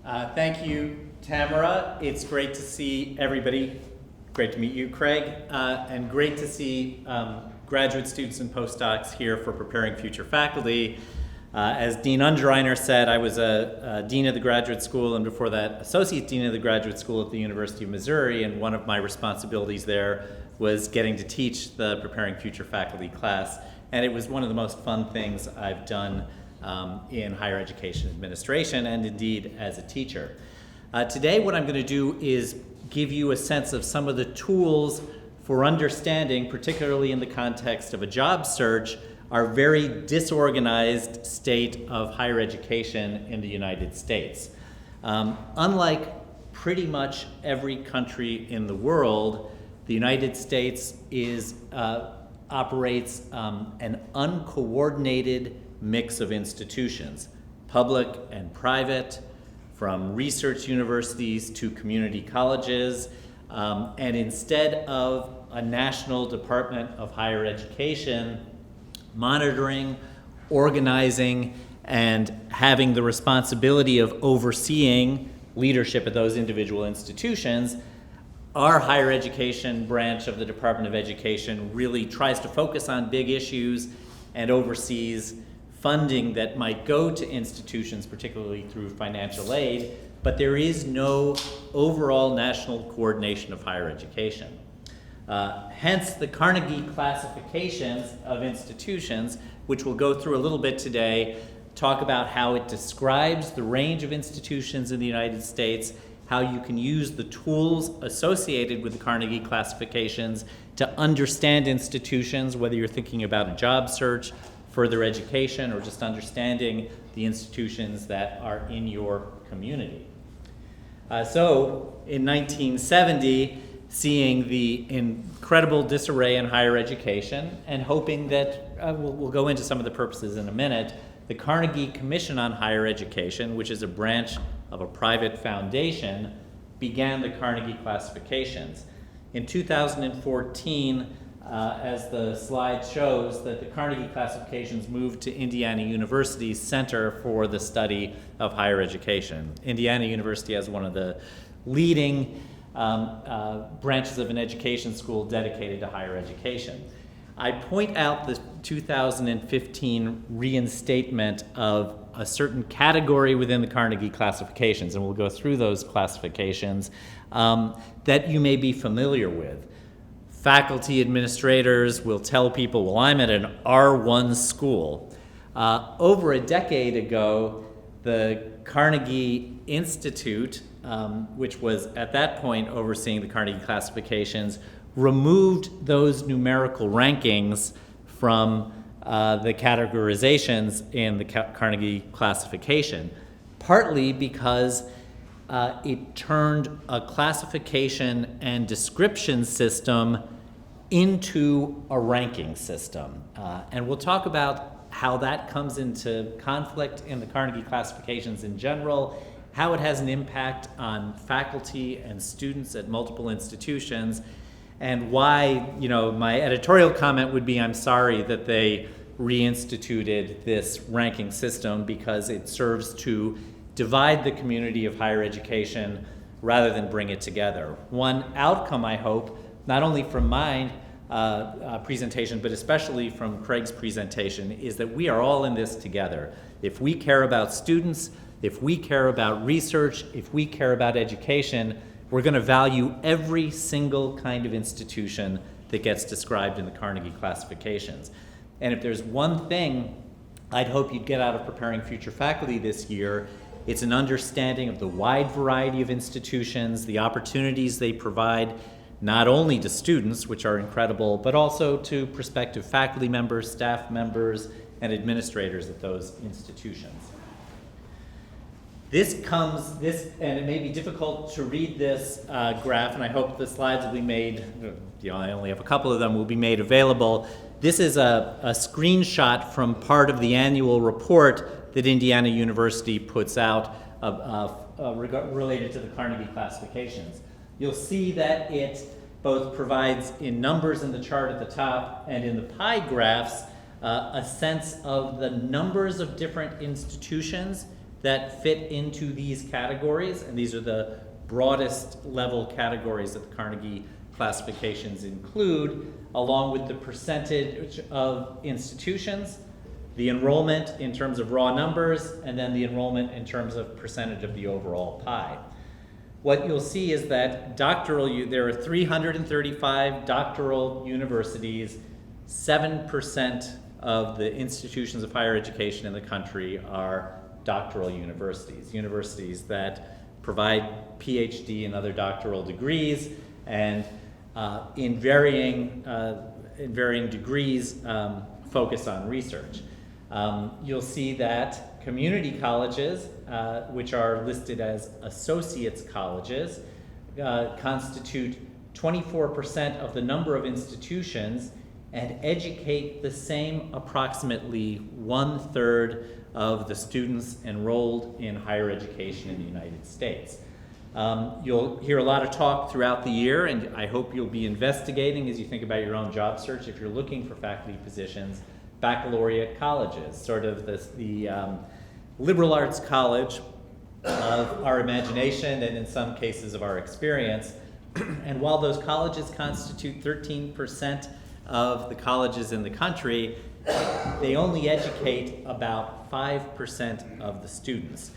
Thank you, Tamara. It's great to see everybody. Great to meet you, Craig. And great to see graduate students and postdocs here for Preparing Future Faculty. As Dean Undreiner said, I was a dean of the graduate school, and before that, associate dean of the graduate school at the University of Missouri, and one of my responsibilities there was getting to teach the Preparing Future Faculty class, and it was one of the most fun things I've done in higher education administration and indeed as a teacher. Today what I'm going to do is give you a sense of some of the tools for understanding, particularly in the context of a job search, our very disorganized state of higher education in the United States. Unlike pretty much every country in the world, the United States operates an uncoordinated mix of institutions, public and private, from research universities to community colleges, and instead of a national Department of Higher Education monitoring, organizing, and having the responsibility of overseeing leadership at those individual institutions, our higher education branch of the Department of Education really tries to focus on big issues and oversees funding that might go to institutions, particularly through financial aid, but there is no overall national coordination of higher education. Hence the Carnegie classifications of institutions, which we'll go through a little bit today, talk about how it describes the range of institutions in the United States, how you can use the tools associated with the Carnegie classifications to understand institutions, whether you're thinking about a job search, further education, or just understanding the institutions that are in your community. So in 1970, seeing the incredible disarray in higher education and hoping that, we'll go into some of the purposes in a minute, the Carnegie Commission on Higher Education, which is a branch of a private foundation, began the Carnegie classifications. In 2014, as the slide shows, that the Carnegie classifications moved to Indiana University's Center for the Study of Higher Education. Indiana University has one of the leading branches of an education school dedicated to higher education. I point out the 2015 reinstatement of a certain category within the Carnegie classifications, and we'll go through those classifications that you may be familiar with. Faculty administrators will tell people, well, I'm at an R1 school. Over a decade ago, the Carnegie Institute, which was at that point overseeing the Carnegie classifications, removed those numerical rankings from the categorizations in the Carnegie classification, partly because it turned a classification and description system into a ranking system. And we'll talk about how that comes into conflict in the Carnegie classifications in general, how it has an impact on faculty and students at multiple institutions, and why, my editorial comment would be I'm sorry that they reinstituted this ranking system, because it serves to divide the community of higher education rather than bring it together. One outcome, I hope, not only from my presentation, but especially from Craig's presentation, is that we are all in this together. If we care about students, if we care about research, if we care about education, we're going to value every single kind of institution that gets described in the Carnegie classifications. And if there's one thing I'd hope you'd get out of Preparing Future Faculty this year, it's an understanding of the wide variety of institutions, the opportunities they provide, not only to students, which are incredible, but also to prospective faculty members, staff members, and administrators at those institutions. And it may be difficult to read this graph, and I hope the slides will be made, I only have a couple of them, will be made available. This is a screenshot from part of the annual report that Indiana University puts out related to the Carnegie classifications. You'll see that it both provides in numbers in the chart at the top and in the pie graphs a sense of the numbers of different institutions that fit into these categories, and these are the broadest level categories that the Carnegie classifications include, along with the percentage of institutions, the enrollment in terms of raw numbers, and then the enrollment in terms of percentage of the overall pie. What you'll see is that there are 335 doctoral universities. 7% of the institutions of higher education in the country are doctoral universities, universities that provide PhD and other doctoral degrees, and in varying degrees focus on research. You'll see that community colleges, which are listed as associates colleges, constitute 24% of the number of institutions and educate the same approximately 1/3 of the students enrolled in higher education in the United States. You'll hear a lot of talk throughout the year, and I hope you'll be investigating as you think about your own job search, if you're looking for faculty positions, baccalaureate colleges, sort of the liberal arts college of our imagination and in some cases of our experience. And while those colleges constitute 13% of the colleges in the country, they only educate about 5% of the students.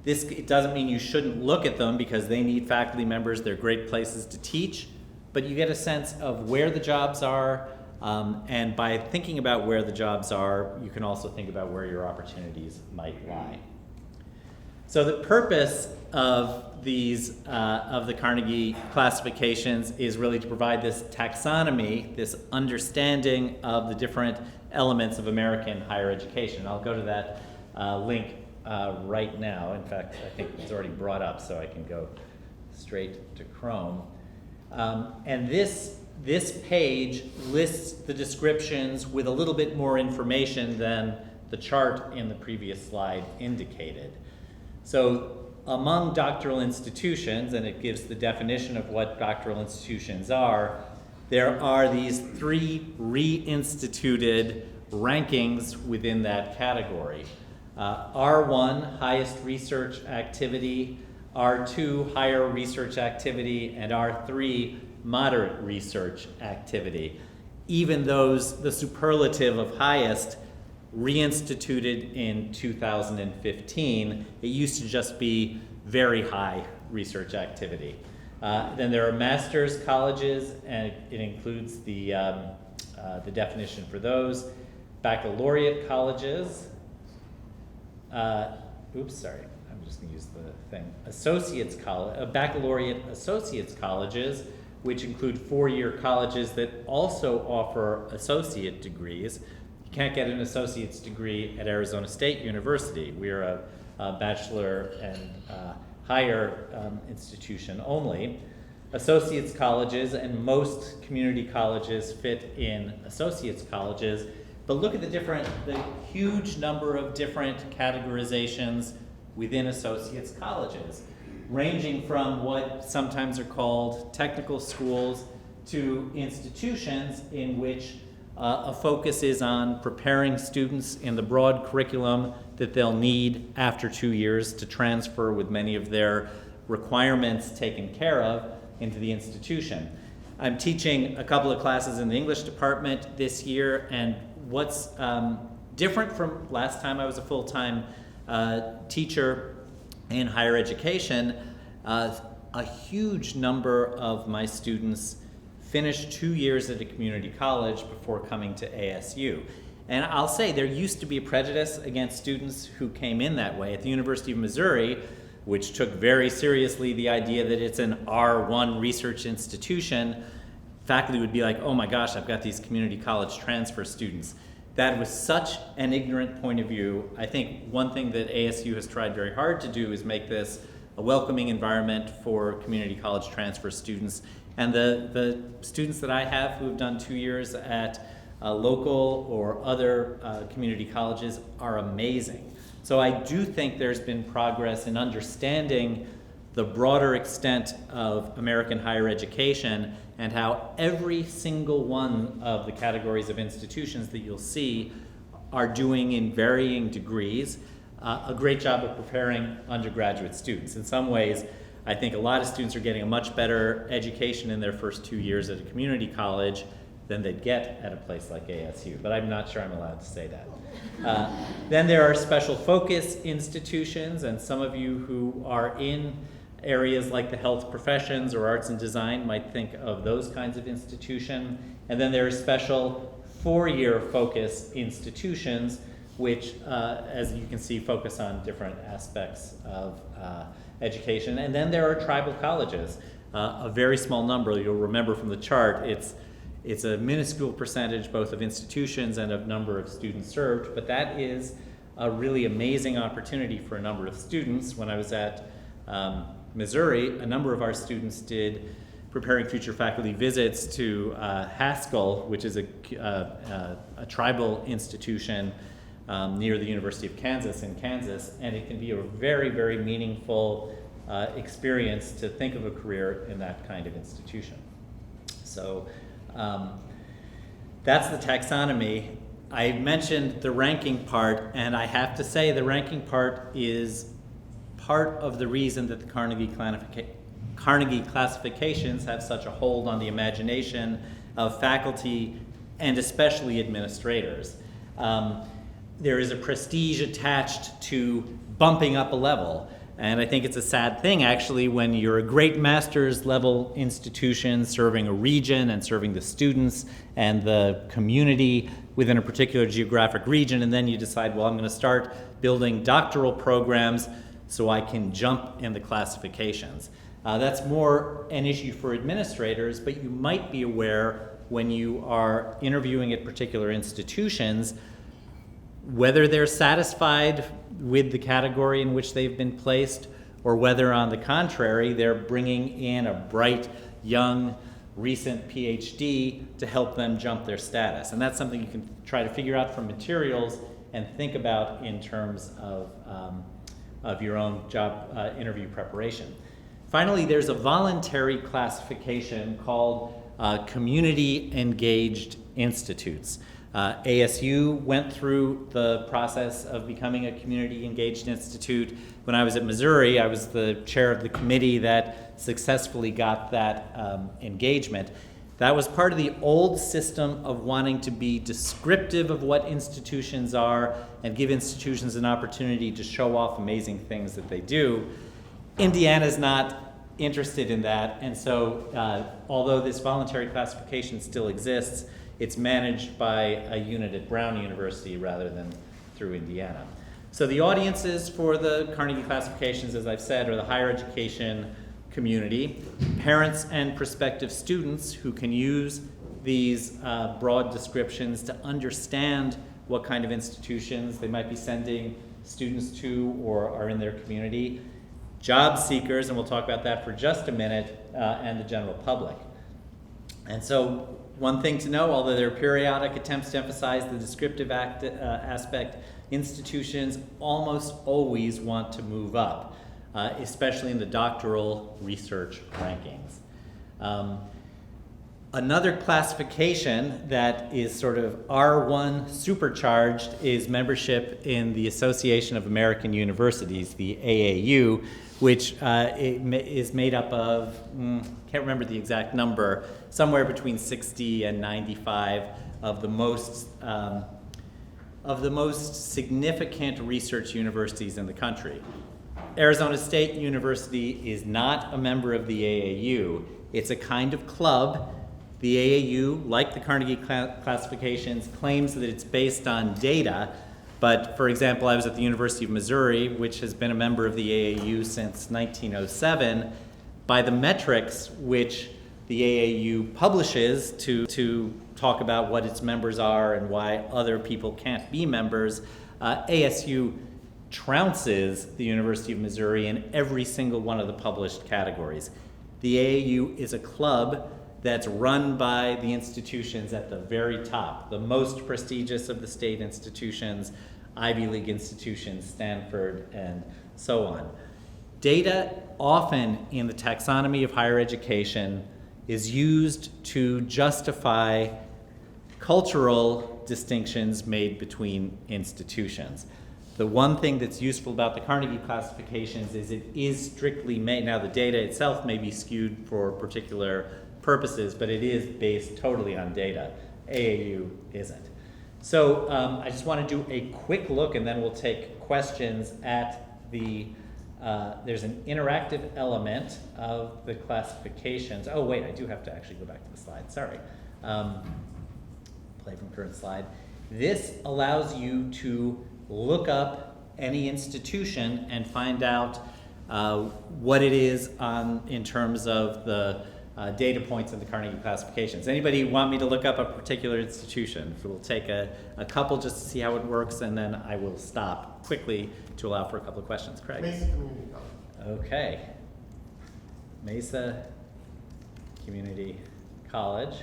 It doesn't mean you shouldn't look at them because they need faculty members, they're great places to teach, but you get a sense of where the jobs are, and by thinking about where the jobs are, you can also think about where your opportunities might lie. So the purpose of these, of the Carnegie classifications is really to provide this taxonomy, this understanding of the different elements of American higher education. I'll go to that link right now. In fact, I think it's already brought up, so I can go straight to Chrome. And this page lists the descriptions with a little bit more information than the chart in the previous slide indicated. So among doctoral institutions, and it gives the definition of what doctoral institutions are, there are these 3 reinstituted rankings within that category. R1, highest research activity, R2, higher research activity, and R3, moderate research activity. Even those, the superlative of highest, reinstituted in 2015. It used to just be very high research activity. Then there are master's colleges, and it includes the definition for those. Baccalaureate colleges. I'm just going to use the thing. Baccalaureate associates colleges, which include 4-year colleges that also offer associate degrees. You can't get an associate's degree at Arizona State University. We're a bachelor and higher institution only. Associates colleges and most community colleges fit in associates colleges. But look at the huge number of different categorizations within associates colleges, ranging from what sometimes are called technical schools to institutions in which a focus is on preparing students in the broad curriculum that they'll need after 2 years to transfer with many of their requirements taken care of into the institution. I'm teaching a couple of classes in the English department this year, and what's different from last time I was a full-time teacher in higher education, a huge number of my students finished 2 years at a community college before coming to ASU. And I'll say there used to be a prejudice against students who came in that way. At the University of Missouri, which took very seriously the idea that it's an R1 research institution, faculty would be like, oh my gosh, I've got these community college transfer students. That was such an ignorant point of view. I think one thing that ASU has tried very hard to do is make this a welcoming environment for community college transfer students. And the students that I have who have done 2 years at local or other community colleges are amazing. So I do think there's been progress in understanding the broader extent of American higher education and how every single one of the categories of institutions that you'll see are doing in varying degrees. a great job of preparing undergraduate students. In some ways, I think a lot of students are getting a much better education in their first 2 years at a community college than they'd get at a place like ASU, but I'm not sure I'm allowed to say that. Then there are special focus institutions, and some of you who are in areas like the health professions or arts and design might think of those kinds of institution. And then there are special four-year focus institutions, which, as you can see, focus on different aspects of education. And then there are tribal colleges, a very small number. You'll remember from the chart, it's a minuscule percentage both of institutions and of number of students served, but that is a really amazing opportunity for a number of students. When I was at Missouri, a number of our students did preparing future faculty visits to Haskell, which is a tribal institution near the University of Kansas in Kansas, and it can be a very, very meaningful experience to think of a career in that kind of institution. So that's the taxonomy. I mentioned the ranking part, and I have to say the ranking part is part of the reason that the Carnegie classifications have such a hold on the imagination of faculty and especially administrators. There is a prestige attached to bumping up a level. And I think it's a sad thing, actually, when you're a great master's level institution serving a region and serving the students and the community within a particular geographic region, and then you decide, well, I'm going to start building doctoral programs so I can jump in the classifications. That's more an issue for administrators, but you might be aware when you are interviewing at particular institutions whether they're satisfied with the category in which they've been placed, or whether, on the contrary, they're bringing in a bright, young, recent PhD to help them jump their status. And that's something you can try to figure out from materials and think about in terms of your own job interview preparation. Finally, there's a voluntary classification called Community Engaged Institutes. ASU went through the process of becoming a community engaged institute. When I was at Missouri, I was the chair of the committee that successfully got that engagement. That was part of the old system of wanting to be descriptive of what institutions are and give institutions an opportunity to show off amazing things that they do. Indiana's not interested in that, and so although this voluntary classification still exists, it's managed by a unit at Brown University rather than through Indiana. So the audiences for the Carnegie classifications, as I've said, are the higher education community, parents and prospective students who can use these broad descriptions to understand what kind of institutions they might be sending students to or are in their community, job seekers, and we'll talk about that for just a minute, and the general public. And so one thing to know, although there are periodic attempts to emphasize the descriptive aspect, institutions almost always want to move up, especially in the doctoral research rankings. Another classification that is sort of R1 supercharged is membership in the Association of American Universities, the AAU, which is made up of, can't remember the exact number, somewhere between 60 and 95 of the most significant research universities in the country. Arizona State University is not a member of the AAU. It's a kind of club. The AAU, like the Carnegie classifications, claims that it's based on data. But, for example, I was at the University of Missouri, which has been a member of the AAU since 1907. By the metrics which the AAU publishes to talk about what its members are and why other people can't be members, ASU trounces the University of Missouri in every single one of the published categories. The AAU is a club that's run by the institutions at the very top, the most prestigious of the state institutions, Ivy League institutions, Stanford, and so on. Data often in the taxonomy of higher education is used to justify cultural distinctions made between institutions. The one thing that's useful about the Carnegie classifications is it is strictly made, now the data itself may be skewed for particular purposes, but it is based totally on data. AAU isn't. So I just want to do a quick look and then we'll take questions at the, there's an interactive element of the classifications. Oh wait, I do have to actually go back to the slide, sorry. Play from current slide. This allows you to look up any institution and find out what it is in terms of the data points of the Carnegie classifications. Anybody want me to look up a particular institution? We'll take a couple just to see how it works, and then I will stop quickly to allow for a couple of questions. Craig? Mesa Community College. Okay. Mesa Community College.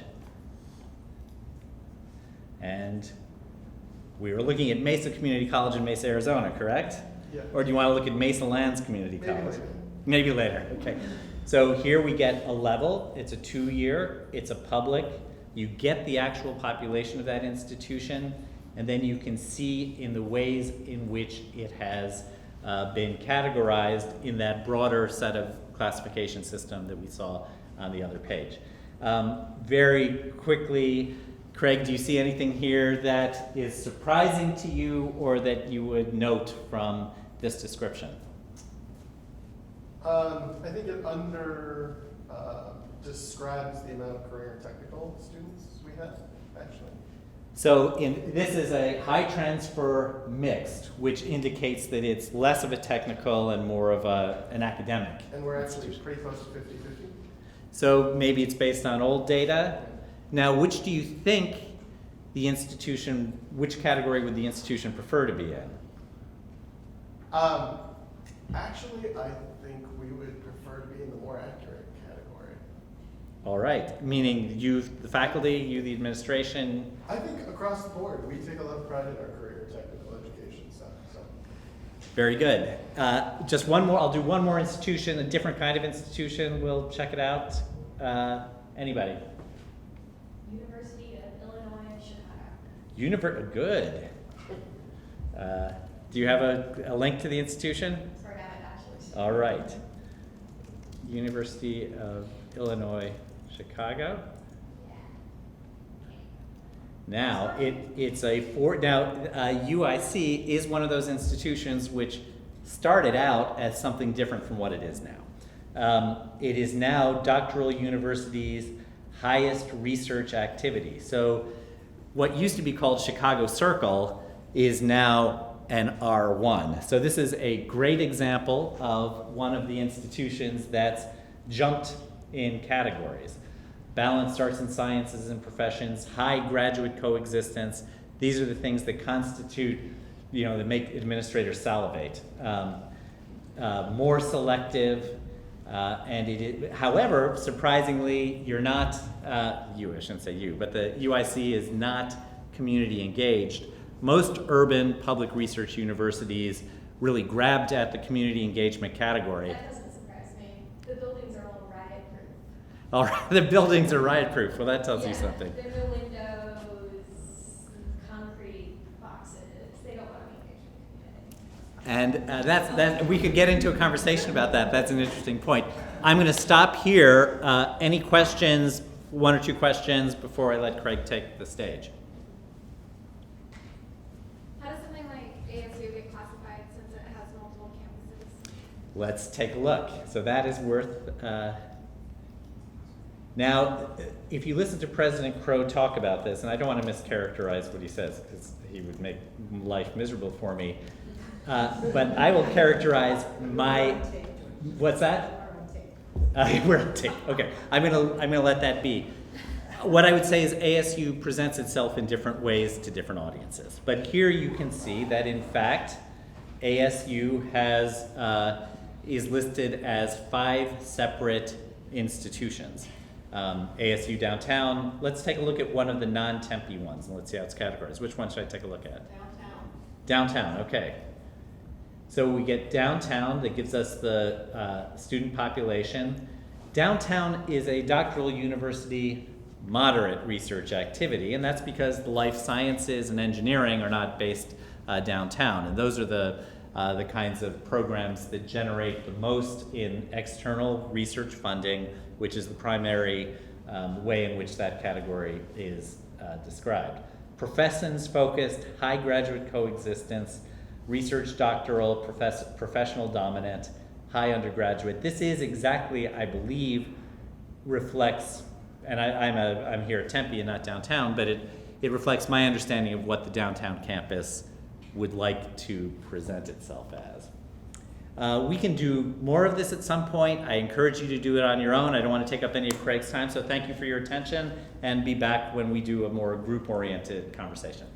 And we were looking at Mesa Community College in Mesa, Arizona, correct? Yeah. Or do you want to look at Mesa Lands Community College? Later. Maybe later, okay. So here we get a level, it's a 2-year, it's a public, you get the actual population of that institution, and then you can see in the ways in which it has been categorized in that broader set of classification system that we saw on the other page. Very quickly, Craig, do you see anything here that is surprising to you or that you would note from this description? I think it describes the amount of career and technical students we have, actually. So this is a high transfer mixed, which indicates that it's less of a technical and more of an academic. And we're actually pretty close to 50-50. So maybe it's based on old data. Now, which do you think the institution, which category would the institution prefer to be in? Actually, I think we would prefer to be in the more accurate category. All right, meaning you, the faculty, you, the administration. I think across the board, we take a lot of pride in our career technical education stuff. So. Very good. Just one more, I'll do one more institution, a different kind of institution. We'll check it out. Anybody? University of Illinois, Chicago. Good. Do you have a link to the institution? So I got my bachelor's. All right. University of Illinois, Chicago. Now, UIC is one of those institutions which started out as something different from what it is now. It is now Doctoral University's highest research activity. So what used to be called Chicago Circle is now an R1. So this is a great example of one of the institutions that's jumped in categories. Balanced arts and sciences and professions, high graduate coexistence. These are the things that constitute, that make administrators salivate. More selective, however, surprisingly, you're not, I shouldn't say you, but the UIC is not community engaged. Most urban public research universities really grabbed at the community engagement category. That doesn't surprise me. The buildings are all riot-proof. All right, the buildings are riot-proof. Well, that tells you something. There are no windows, concrete boxes. They don't want to be engaged with the community. And we could get into a conversation about that. That's an interesting point. I'm going to stop here. Any questions, one or two questions, before I let Craig take the stage? How does something like ASU get classified since it has multiple campuses? Let's take a look. So that is worth... Now, if you listen to President Crow talk about this, and I don't want to mischaracterize what he says because he would make life miserable for me, but I will characterize my... What's that? We're on tape. Okay, I'm gonna let that be. What I would say is ASU presents itself in different ways to different audiences. But here you can see that in fact, ASU is listed as 5 separate institutions. ASU downtown. Let's take a look at one of the non-Tempe ones and let's see how it's categorized. Which one should I take a look at? Downtown, okay. So we get downtown, that gives us the student population. Downtown is a doctoral university moderate research activity, and that's because the life sciences and engineering are not based downtown. And those are the kinds of programs that generate the most in external research funding, which is the primary way in which that category is described. Professions-focused, high graduate coexistence, research doctoral, professional dominant, high undergraduate. This is exactly, I believe, reflects, and I'm here at Tempe and not downtown, but it reflects my understanding of what the downtown campus would like to present itself as. We can do more of this at some point. I encourage you to do it on your own. I don't want to take up any of Craig's time, so thank you for your attention, and be back when we do a more group-oriented conversation.